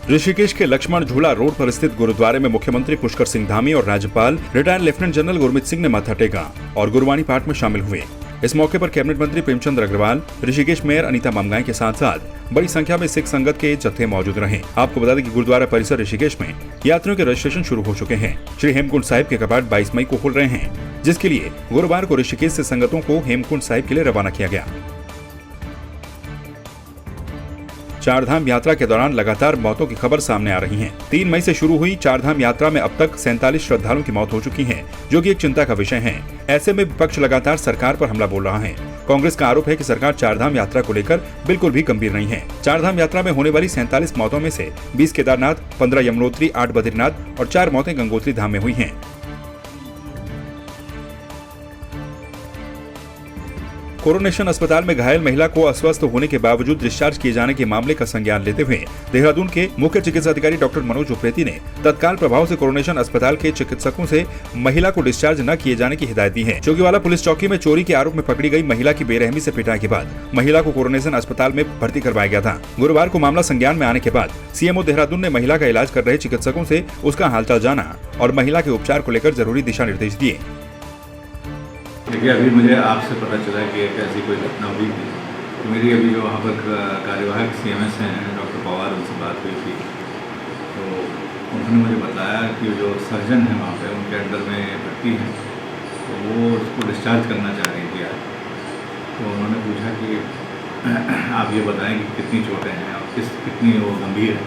ऋषिकेश के लक्ष्मण झूला रोड पर स्थित गुरुद्वारे में मुख्यमंत्री पुष्कर सिंह धामी और राज्यपाल retired lieutenant general Gurmeet Singh ने माथा टेका और गुरबाणी पाठ में शामिल हुए। इस मौके पर कैबिनेट मंत्री प्रेमचंद अग्रवाल, ऋषिकेश मेयर अनीता ममगाई के साथ साथ बड़ी संख्या में सिख संगत के जत्थे मौजूद रहे। आपको बता दें कि गुरुद्वारा परिसर ऋषिकेश में यात्रियों के रजिस्ट्रेशन शुरू हो चुके हैं। श्री हेमकुंड साहिब के कपाट 22 मई को खुल रहे हैं, जिसके लिए गुरुवार को ऋषिकेश से संगतों को हेमकुंड साहिब के लिए रवाना किया गया। चारधाम यात्रा के दौरान लगातार मौतों की खबर सामने आ रही है। 3 मई से शुरू हुई चारधाम यात्रा में अब तक 47 श्रद्धालुओं की मौत हो चुकी है, जो कि एक चिंता का विषय है। ऐसे में विपक्ष लगातार सरकार पर हमला बोल रहा है। कांग्रेस का आरोप है कि सरकार चारधाम यात्रा को लेकर बिल्कुल भी गंभीर नहीं है। चारधाम यात्रा में होने वाली 47 मौतों में से 20 केदारनाथ, 15 यमुनोत्री, 8 बद्रीनाथ और 4 मौतें गंगोत्री धाम में हुई हैं। कोरोनेशन अस्पताल में घायल महिला को अस्वस्थ होने के बावजूद डिस्चार्ज किए जाने के मामले का संज्ञान लेते हुए देहरादून के मुख्य चिकित्सा अधिकारी डॉक्टर मनोज उप्रेती ने तत्काल प्रभाव से कोरोनेशन अस्पताल के चिकित्सकों से महिला को डिस्चार्ज न किए जाने की हिदायत दी है। चौकीवाला पुलिस चौकी में चोरी के आरोप में पकड़ी गई महिला की बेरहमी से पिटाई के बाद महिला को कोरोनेशन अस्पताल में भर्ती करवाया गया था। गुरुवार को मामला संज्ञान में आने के बाद सीएमओ देहरादून ने महिला का इलाज कर रहे चिकित्सकों से उसका हालचाल जाना और महिला के उपचार को लेकर जरूरी दिशा निर्देश दिए। देखिए, अभी मुझे आपसे पता चला कि एक ऐसी कोई घटना हुई थी। तो मेरी अभी जो वहाँ पर कार्यवाहक CMS हैं डॉक्टर पवार, उनसे बात हुई थी। तो उन्होंने मुझे बताया कि जो सर्जन है वहाँ पे उनके अंडर में भर्ती हैं, तो वो उसको डिस्चार्ज करना चाह रही थी आज। तो उन्होंने पूछा कि आप ये बताएं कि कितनी चोटें हैं और कितनी वो गंभीर है।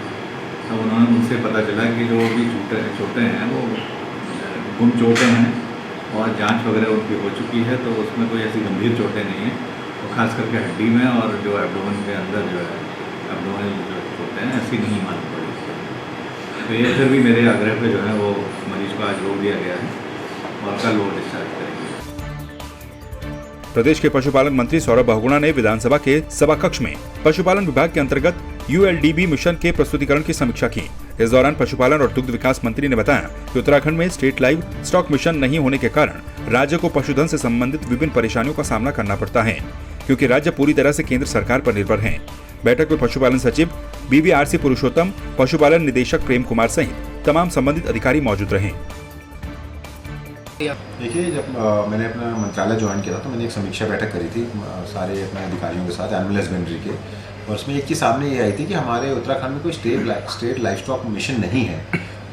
तब उन्होंने उनसे पता चला कि जो भी चोटें हैं वो गुम चोटें हैं और जांच वगैरह उनकी हो चुकी है, तो उसमें कोई ऐसी गंभीर चोटें नहीं हैं। तो खास करके हड्डी में और जो एब्डोमेन के अंदर जो है एब्डोमेनल जो चोटें हैं ऐसी नहीं मालूम पड़ी। तो ये फिर भी मेरे आग्रह पे जो है वो मरीज को आज रोक दिया गया है और कल वो डिस्चार्ज करेंगे। प्रदेश के पशुपालन मंत्री सौरभ बहुगुणा ने विधानसभा के सभा कक्ष में पशुपालन विभाग के अंतर्गत ULDB मिशन के प्रस्तुतिकरण की समीक्षा की। इस दौरान पशुपालन और दुग्ध विकास मंत्री ने बताया कि उत्तराखंड में स्टेट लाइव स्टॉक मिशन नहीं होने के कारण राज्य को पशुधन से संबंधित विभिन्न परेशानियों का सामना करना पड़ता है, क्योंकि राज्य पूरी तरह से केंद्र सरकार पर निर्भर है। बैठक में पशुपालन सचिव BVRC पुरुषोत्तम, पशुपालन निदेशक प्रेम कुमार सहित तमाम संबंधित अधिकारी मौजूद रहे। देखिए, जब मैंने अपना मंत्रालय ज्वाइन किया था तो मैंने एक समीक्षा बैठक करी थी सारे अपने अधिकारियों के साथ एनिमल हस्बेंड्री के, और उसमें एक चीज़ सामने ये आई थी कि हमारे उत्तराखंड में कोई स्टेट लाइफ स्टॉक मिशन नहीं है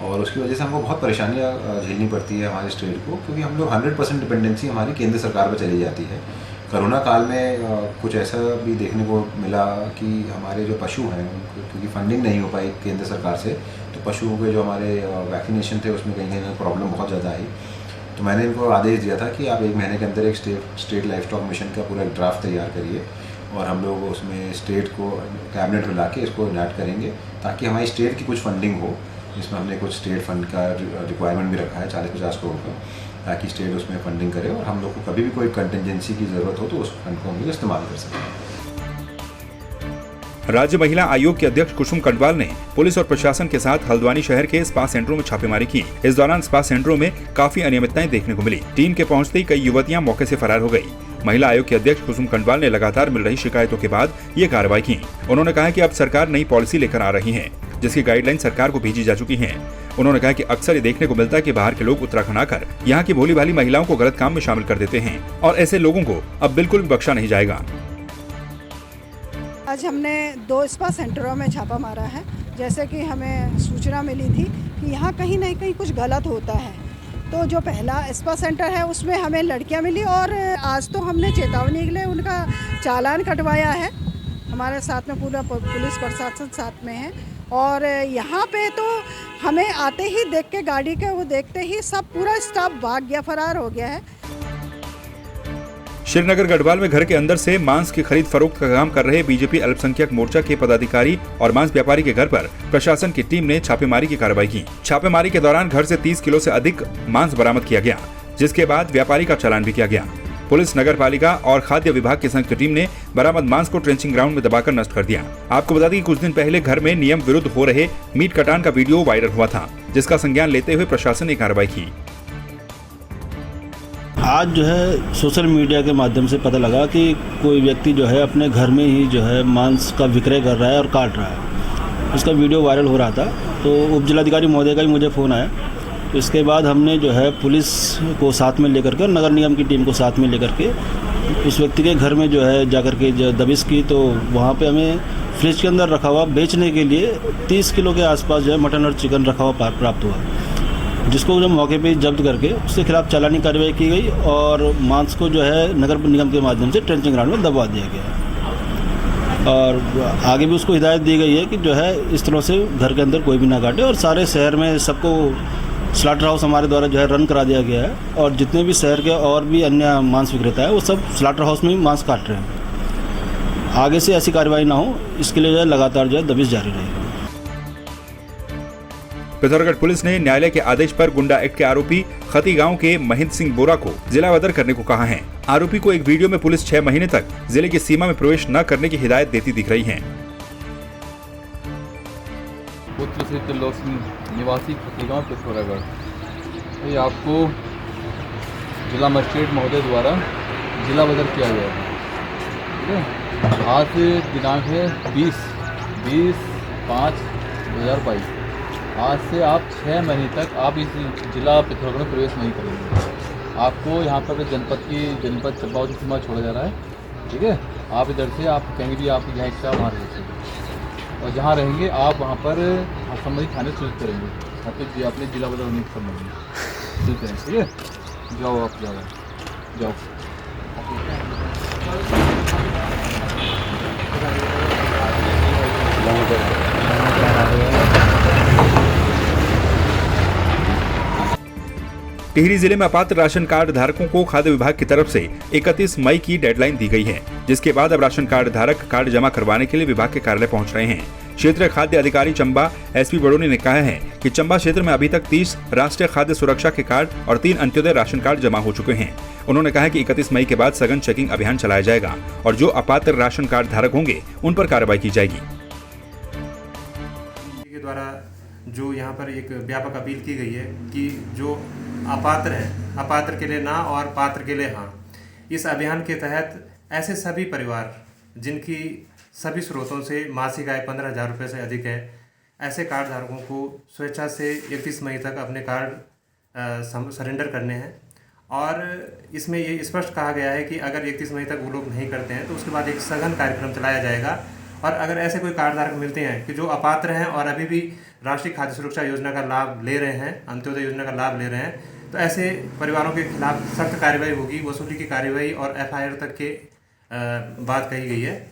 और उसकी वजह से हमको बहुत परेशानियाँ झेलनी पड़ती है हमारे स्टेट को, क्योंकि हम लोग 100% डिपेंडेंसी हमारी केंद्र सरकार पर चली जाती है। कोरोना काल में कुछ ऐसा भी देखने को मिला कि हमारे जो पशु हैं क्योंकि फंडिंग नहीं हो पाई केंद्र सरकार से, तो पशुओं के जो हमारे वैक्सीनेशन थे उसमें कहीं ना प्रॉब्लम बहुत ज़्यादा आई। तो मैंने इनको आदेश दिया था कि आप 1 महीने के अंदर एक स्टेट लाइफ स्टॉक मिशन का पूरा ड्राफ्ट तैयार करिए और हम लोग उसमें स्टेट को कैबिनेट में लाके इसको इनैक्ट करेंगे, ताकि हमारी स्टेट की कुछ फंडिंग हो, जिसमें हमने कुछ स्टेट फंड का रिक्वायरमेंट भी रखा है 40-50 करोड़ का, ताकि स्टेट उसमें फंडिंग करे और हम लोग को कभी भी कोई कंटिजेंसी की ज़रूरत हो तो उस फंड को हम लोग इस्तेमाल कर सकते हैं। राज्य महिला आयोग के अध्यक्ष कुसुम कंडवाल ने पुलिस और प्रशासन के साथ हल्द्वानी शहर के स्पा सेंटरों में छापेमारी की। इस दौरान स्पा सेंटरों में काफी अनियमितताएं देखने को मिली। टीम के पहुंचते ही कई युवतियां मौके से फरार हो गई। महिला आयोग के अध्यक्ष कुसुम कंडवाल ने लगातार मिल रही शिकायतों के बाद ये कार्रवाई की। उन्होंने कहा कि अब सरकार नई पॉलिसी लेकर आ रही है, जिसकी गाइडलाइन सरकार को भेजी जा चुकी है। उन्होंने कहा कि अक्सर ये देखने को मिलता है कि बाहर के लोग उत्तराखंड आकर यहाँ की भोली भाली महिलाओं को गलत काम में शामिल कर देते हैं और ऐसे लोगों को अब बिल्कुल भी बख्शा नहीं जाएगा। आज हमने 2 स्पा सेंटरों में छापा मारा है। जैसे कि हमें सूचना मिली थी कि यहाँ कहीं ना कहीं कुछ गलत होता है, तो जो पहला स्पा सेंटर है उसमें हमें लड़कियाँ मिली और आज तो हमने चेतावनी के लिए उनका चालान कटवाया है। हमारे साथ में पूरा पुलिस प्रशासन साथ में है और यहाँ पे तो हमें आते ही देख के गाड़ी के वो देखते ही सब पूरा स्टाफ भाग गया, फरार हो गया है। श्रीनगर गढ़वाल में घर के अंदर से मांस की खरीद फरोख्त का काम कर रहे बीजेपी अल्पसंख्यक मोर्चा के पदाधिकारी और मांस व्यापारी के घर पर प्रशासन की टीम ने छापेमारी की कार्रवाई की। छापेमारी के दौरान घर से 30 किलो से अधिक मांस बरामद किया गया, जिसके बाद व्यापारी का चालान भी किया गया। पुलिस, नगर पालिका और खाद्य विभाग की संयुक्त टीम ने बरामद मांस को ट्रेंचिंग ग्राउंड में दबाकर नष्ट कर दिया। आपको बता दें कि कुछ दिन पहले घर में नियम विरुद्ध हो रहे मीट कटान का वीडियो वायरल हुआ था, जिसका संज्ञान लेते हुए प्रशासन ने कार्रवाई की। आज जो है सोशल मीडिया के माध्यम से पता लगा कि कोई व्यक्ति जो है अपने घर में ही जो है मांस का विक्रय कर रहा है और काट रहा है। उसका वीडियो वायरल हो रहा था, तो उप जिलाधिकारी महोदय का ही मुझे फ़ोन आया। तो इसके बाद हमने जो है पुलिस को साथ में लेकर के और नगर निगम की टीम को साथ में लेकर के उस व्यक्ति के घर में जो है जाकर के दबिश की। तो वहाँ पे हमें फ्रिज के अंदर रखा हुआ बेचने के लिए 30 किलो के आसपास जो है मटन और चिकन रखा हुआ प्राप्त हुआ, जिसको जब मौके पे जब्त करके उसके खिलाफ चालानी कार्रवाई की गई और मांस को जो है नगर निगम के माध्यम से ट्रेंचिंग ग्राउंड में दबवा दिया गया। और आगे भी उसको हिदायत दी गई है कि जो है इस तरह से घर के अंदर कोई भी ना काटे, और सारे शहर में सबको स्लाटर हाउस हमारे द्वारा जो है रन करा दिया गया है, और जितने भी शहर के और भी अन्य मांस विक्रेता है वो सब स्लाटर हाउस में ही मांस काट रहे हैं। आगे से ऐसी कार्रवाई ना हो, इसके लिए जो है लगातार जो है दबिश जारी रहेगी। पिथौरागढ़ पुलिस ने न्यायालय के आदेश पर गुंडा एक्ट के आरोपी खती गांव के महेंद्र सिंह बोरा को जिला बदर करने को कहा है। आरोपी को एक वीडियो में पुलिस 6 महीने तक जिले की सीमा में प्रवेश न करने की हिदायत देती दिख रही है। पुत्र श्री त्रिलोक सिंह निवासी खती गांव पिथौरागढ़, ये आपको जिला मजिस्ट्रेट महोदय द्वारा जिला बदर किया गया है। ठीक है, आज दिनांक है 20/5/2022। आज से आप 6 महीने तक आप इस जिला पिथौरागढ़ में प्रवेश नहीं करेंगे। आपको यहाँ पर जनपद चंपावती सीमा छोड़ा जा रहा है। ठीक है, आप इधर से आप कहीं भी आपकी जहाँ इच्छा वहाँ रह सकते, और जहाँ रहेंगे आप वहाँ पर संबंधित थाने सूचित करेंगे, आपके अपने जिला बदल होने के संबंध में सूचित करेंगे। ठीक है, जाओ आप जाओ। टिहरी जिले में अपात्र राशन कार्ड धारकों को खाद्य विभाग की तरफ से 31 मई की डेडलाइन दी गई है, जिसके बाद अब राशन कार्ड धारक कार्ड जमा करवाने के लिए विभाग के कार्यालय पहुंच रहे हैं। क्षेत्रीय खाद्य अधिकारी चंबा एसपी बड़ोनी ने कहा है कि चंबा क्षेत्र में अभी तक 30 राष्ट्रीय खाद्य सुरक्षा के कार्ड और 3 अंत्योदय राशन कार्ड जमा हो चुके हैं। उन्होंने कहा कि 31 मई के बाद सघन चेकिंग अभियान चलाया जाएगा और जो अपात्र राशन कार्ड धारक होंगे उन पर कार्रवाई की जाएगी। द्वारा जो यहाँ पर एक व्यापक अपील की गई है कि जो अपात्र हैं, अपात्र के लिए ना और पात्र के लिए हाँ, इस अभियान के तहत ऐसे सभी परिवार जिनकी सभी स्रोतों से मासिक आय 15,000 रुपये से अधिक है, ऐसे कार्ड धारकों को स्वेच्छा से 31 मई तक अपने कार्ड सरेंडर करने हैं। और इसमें ये स्पष्ट कहा गया है कि अगर 31 मई तक वो लोग नहीं करते हैं तो उसके बाद एक सघन कार्यक्रम चलाया जाएगा। और अगर ऐसे कोई कार्ड धारक मिलते हैं कि जो अपात्र हैं और अभी भी राष्ट्रीय खाद्य सुरक्षा योजना का लाभ ले रहे हैं, अंत्योदय योजना का लाभ ले रहे हैं, तो ऐसे परिवारों के खिलाफ सख्त कार्रवाई होगी, वसूली की कार्रवाई और FIR तक के बात कही गई है।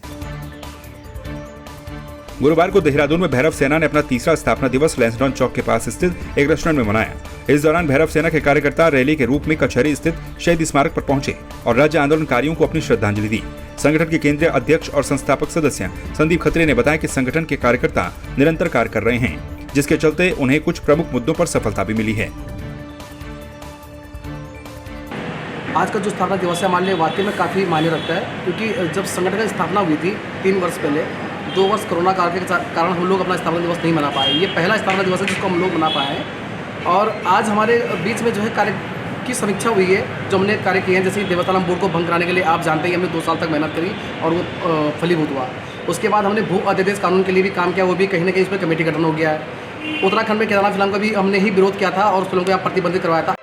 गुरुवार को देहरादून में भैरव सेना ने अपना तीसरा स्थापना दिवस लैंसडाउन चौक के पास स्थित एक रेस्टोरेंट में मनाया। इस दौरान भैरव सेना के कार्यकर्ता रैली के रूप में कचहरी स्थित शहीद स्मारक पर पहुंचे और राज्य आंदोलनकारियों को अपनी श्रद्धांजलि दी। संगठन के केंद्रीय अध्यक्ष और संस्थापक सदस्य संदीप खत्री ने बताया कि संगठन के कार्यकर्ता निरंतर कार्य कर रहे हैं, जिसके चलते उन्हें कुछ प्रमुख मुद्दों पर सफलता भी मिली है। आज का जो स्थापना दिवस है हमारे लिए वाकई में काफ़ी मायने रखता है, क्योंकि जब संगठन की स्थापना हुई थी 3 वर्ष पहले, 2 वर्ष कोरोना काल के कारण हम लोग अपना स्थापना दिवस नहीं मना पाए। ये पहला स्थापना दिवस है जिसको हम लोग मना पाए हैं। और आज हमारे बीच में जो है कार्य की समीक्षा हुई है, जो हमने कार्य किए हैं, जैसे देवस्थानम बोर्ड को भंग कराने के लिए आप जानते हैं हमने 2 साल तक मेहनत करी और वो फलीभूत हुआ। उसके बाद हमने भू अध्यादेश कानून के लिए भी काम किया, वो भी कहीं ना कहीं इसमें कमेटी गठन हो गया है। उत्तराखंड में केदारनाथ फिल्म का भी हमने ही विरोध किया था और उस फिल्म को यहाँ प्रतिबंधित करवाया था।